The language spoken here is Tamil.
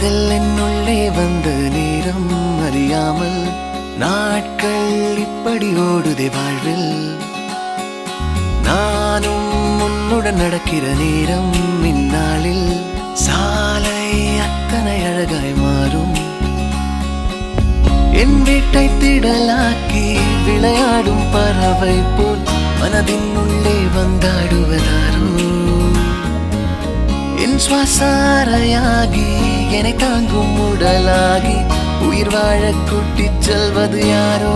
காதல் என்னுள்ளே வந்த நேரம் அறியாமல் நாட்கள் இப்படி ஓடுதே வாழ்வில். நானும் உன்னுடன் நடக்கிற நேரம் இந்நாளில் சாலை அத்தனை அழகாய் மாறும். என் வீட்டை திடலாக்கி விளையாடும் பறவை போல் மனதின் உள்ளே வந்தாடுவதாரோ. என் சுவாசாரையாகி என்னை தாங்கும் உடலாகி உயிர் வாழ கூட்டிச் செல்வது யாரோ.